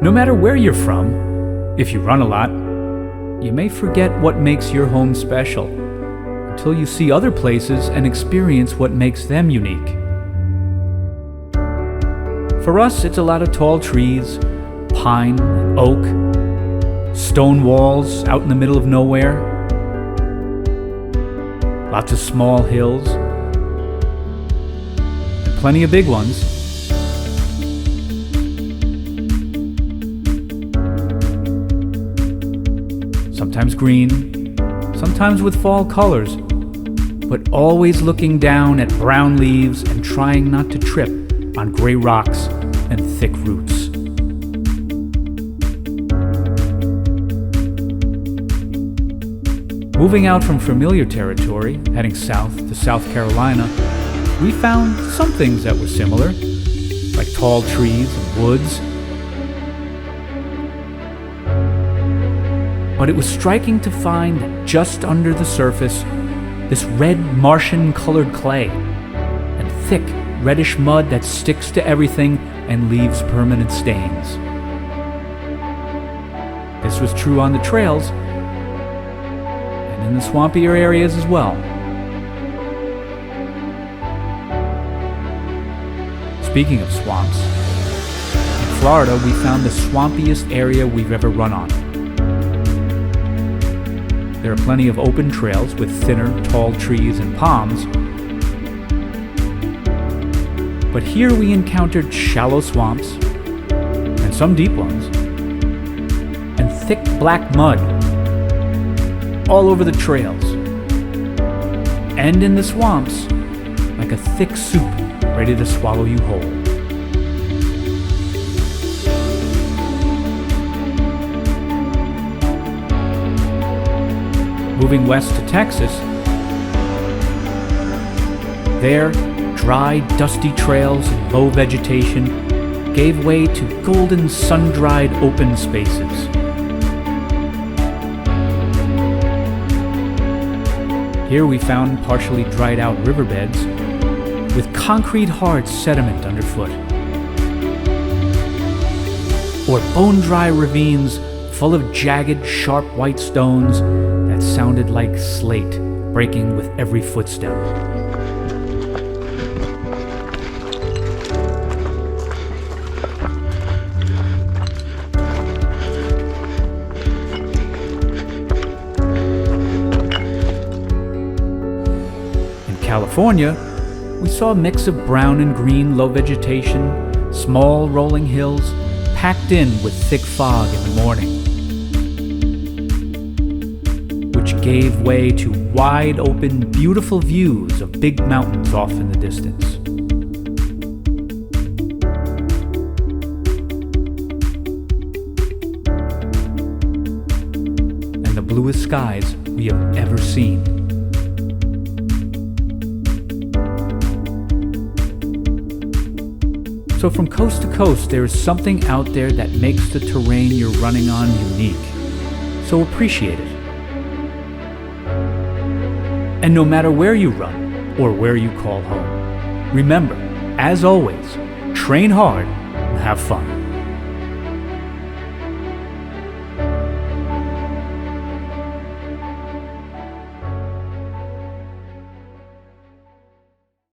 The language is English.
No matter where you're from, if you run a lot, you may forget what makes your home special until you see other places and experience what makes them unique. For us, it's a lot of tall trees, pine, oak, stone walls out in the middle of nowhere, lots of small hills, and plenty of big ones. Sometimes green, sometimes with fall colors, but always looking down at brown leaves and trying not to trip on gray rocks and thick roots. Moving out from familiar territory, heading south to South Carolina, we found some things that were similar, like tall trees and woods. But it was striking to find that just under the surface, this red Martian-colored clay and thick reddish mud that sticks to everything and leaves permanent stains. This was true on the trails and in the swampier areas as well. Speaking of swamps, in Florida we found the swampiest area we've ever run on. There are plenty of open trails with thinner, tall trees and palms. But here we encountered shallow swamps, and some deep ones, and thick black mud all over the trails, and in the swamps, like a thick soup ready to swallow you whole. Moving west to Texas, there, dry, dusty trails and low vegetation gave way to golden, sun-dried open spaces. Here we found partially dried out riverbeds with concrete hard sediment underfoot, or bone-dry ravines full of jagged, sharp white stones that sounded like slate breaking with every footstep. In California, we saw a mix of brown and green low vegetation, small rolling hills, packed in with thick fog in the morning, which gave way to wide open, beautiful views of big mountains off in the distance. And the bluest skies we have ever seen. So from coast to coast, there is something out there that makes the terrain you're running on unique. So appreciate it. And no matter where you run or where you call home, remember, as always, train hard and have fun.